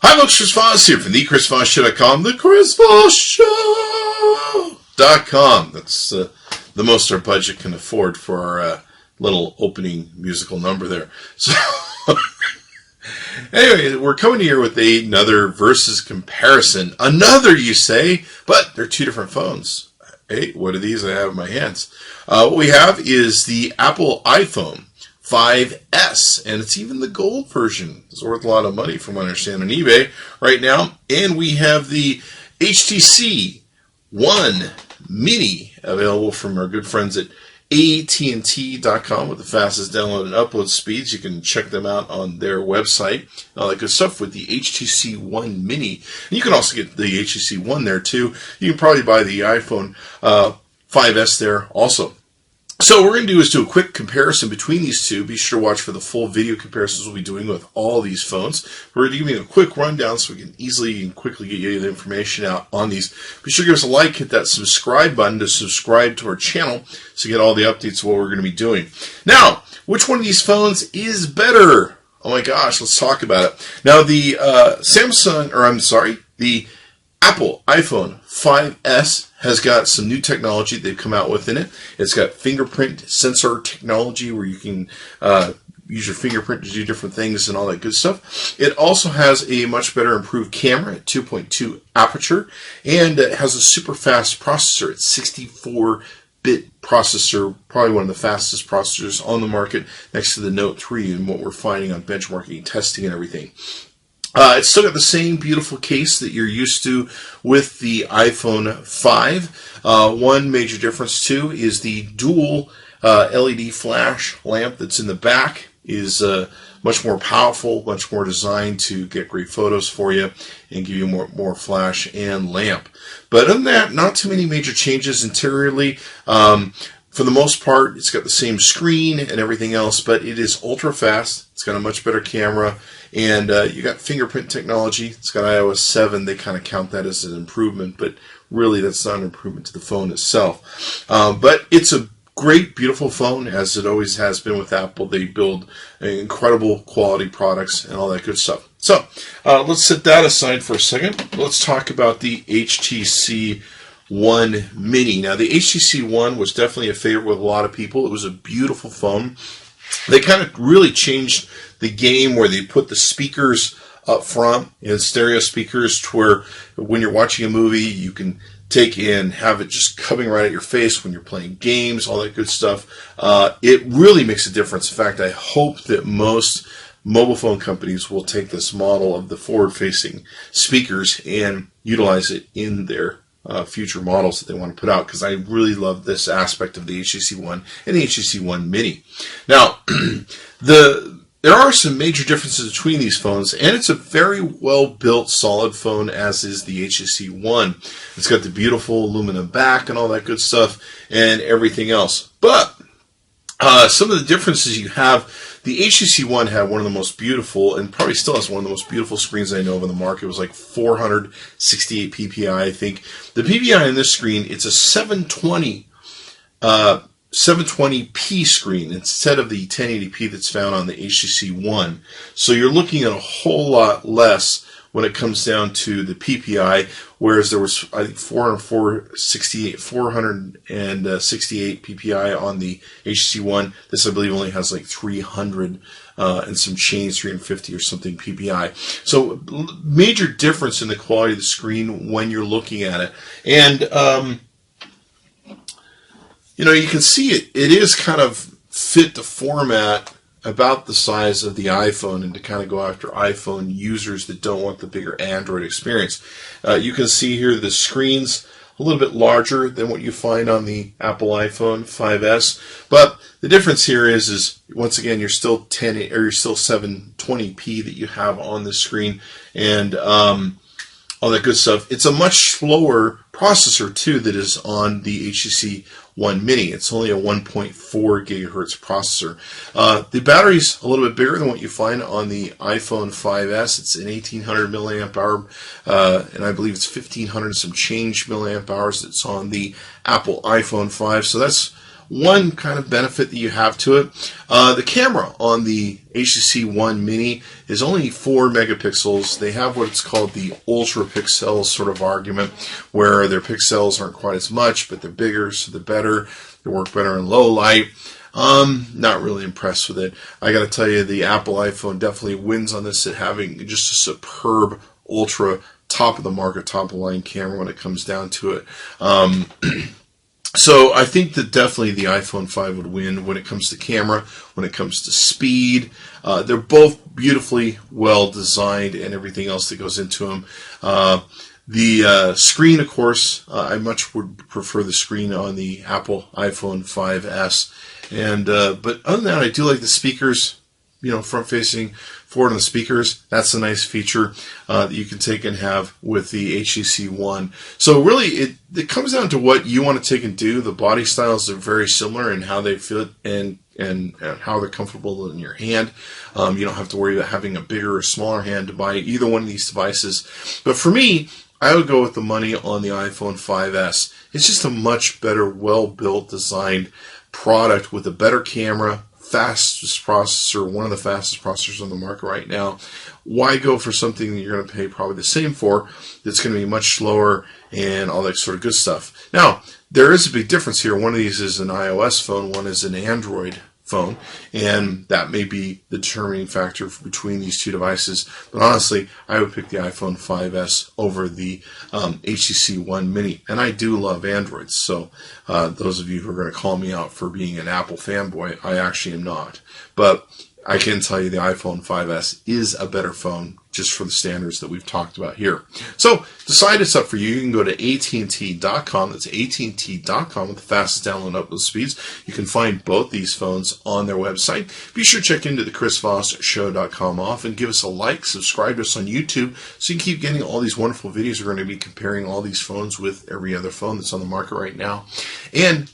Hi folks, Chris Voss here from the Chris Voss Show.com, the Chris Voss Show.com. That's the most our budget can afford for our little opening musical number there. So, anyway, we're coming here with another versus comparison. Another, you say, but they're two different phones. Hey, what are these I have in my hands? What we have is the Apple iPhone 5S, and it's even the gold version. It's worth a lot of money from what I understand on eBay right now. And we have the HTC One Mini available from our good friends at ATT.com with the fastest download and upload speeds. You can check them out on their website. All that good stuff with the HTC One Mini. And you can also get the HTC One there too. You can probably buy the iPhone 5S there also. So what we're going to do is do a quick comparison between these two. Be sure to watch for the full video comparisons we'll be doing with all these phones. We're going to give you a quick rundown so we can easily and quickly get you the information out on these. Be sure to give us a like, hit that subscribe button to subscribe to our channel so you get all the updates of what we're going to be doing. Now, which one of these phones is better? Oh my gosh, let's talk about it. Now, the the Apple iPhone 5S has got some new technology they've come out with in it. It's got fingerprint sensor technology where you can use your fingerprint to do different things and all that good stuff. It also has a much better improved camera at 2.2 Aperture, and it has a super fast processor. It's 64-bit processor, probably one of the fastest processors on the market next to the Note 3 and what we're finding on benchmarking, testing, and everything. It's still got the same beautiful case that you're used to with the iPhone 5. One major difference, too, is the dual LED flash lamp that's in the back is much more powerful, much more designed to get great photos for you and give you more flash and lamp. But other than that, not too many major changes interiorly. For the most part, it's got the same screen and everything else, but it is ultra fast. It's got a much better camera, and you got fingerprint technology. It's got iOS 7. They kind of count that as an improvement, but really that's not an improvement to the phone itself. But it's a great, beautiful phone, as it always has been with Apple. They build incredible quality products and all that good stuff. So let's set that aside for a second. Let's talk about the HTC One Mini. Now, the HTC One was definitely a favorite with a lot of people. It was a beautiful phone. They kind of really changed the game where they put the speakers up front and stereo speakers to where when you're watching a movie, you can take in, have it just coming right at your face when you're playing games, all that good stuff. It really makes a difference. In fact, I hope that most mobile phone companies will take this model of the forward-facing speakers and utilize it in their future models that they want to put out, because I really love this aspect of the HTC One and the HTC One Mini. Now, there are some major differences between these phones, and it's a very well-built, solid phone, as is the HTC One. It's got the beautiful aluminum back and all that good stuff and everything else. But some of the differences you have, the HTC One had one of the most beautiful, and probably still has one of the most beautiful screens I know of in the market. It was like 468 ppi, I think. The PPI on this screen, it's a 720p screen instead of the 1080p that's found on the HTC One. So you're looking at a whole lot less when it comes down to the PPI, whereas there was, I think, 468 PPI on the HTC One. This, I believe, only has like 300 and some change, 350 or something PPI. So major difference in the quality of the screen when you're looking at it. And, you can see it is kind of fit the format about the size of the iPhone, and to kind of go after iPhone users that don't want the bigger Android experience. You can see here the screen's a little bit larger than what you find on the Apple iPhone 5S, but the difference here is once again you're still 720p that you have on the screen, and all that good stuff. It's a much slower processor too that is on the HTC One Mini. It's only a 1.4 gigahertz processor. The battery's a little bit bigger than what you find on the iPhone 5S. It's an 1800 milliamp hour, and I believe it's 1500 some change milliamp hours that's on the Apple iPhone 5. So that's one kind of benefit that you have to it, the camera on the HTC One Mini is only 4 megapixels. They have what's called the ultra pixels sort of argument, where their pixels aren't quite as much, but they're bigger, so they're better. They work better in low light. Not really impressed with it. I got to tell you, the Apple iPhone definitely wins on this at having just a superb ultra top of the market, top of the line camera when it comes down to it. So I think that definitely the iPhone 5 would win when it comes to camera, when it comes to speed. They're both beautifully well designed and everything else that goes into them. The screen, of course, I much would prefer the screen on the Apple iPhone 5S. But other than that, I do like the speakers, front facing forward on the speakers. That's a nice feature that you can take and have with the HTC One. So really, it comes down to what you want to take and do. The body styles are very similar in how they fit and how they're comfortable in your hand. You don't have to worry about having a bigger or smaller hand to buy either one of these devices. But for me, I would go with the money on the iPhone 5S. It's just a much better, well-built, designed product with a better camera, fastest processor, one of the fastest processors on the market right now. Why go for something that you're going to pay probably the same for, that's going to be much slower and all that sort of good stuff? Now, there is a big difference here. One of these is an iOS phone, one is an Android phone, and that may be the determining factor between these two devices. But honestly, I would pick the iPhone 5S over the HTC One Mini, and I do love Androids. So those of you who are going to call me out for being an Apple fanboy, I actually am not. But I can tell you the iPhone 5S is a better phone just for the standards that we've talked about here. So decide it's up for you. You can go to AT&T.com. That's AT&T.com with the fastest download upload speeds. You can find both these phones on their website. Be sure to check into the ChrisVossShow.com off and give us a like, subscribe to us on YouTube so you can keep getting all these wonderful videos. We're going to be comparing all these phones with every other phone that's on the market right now. And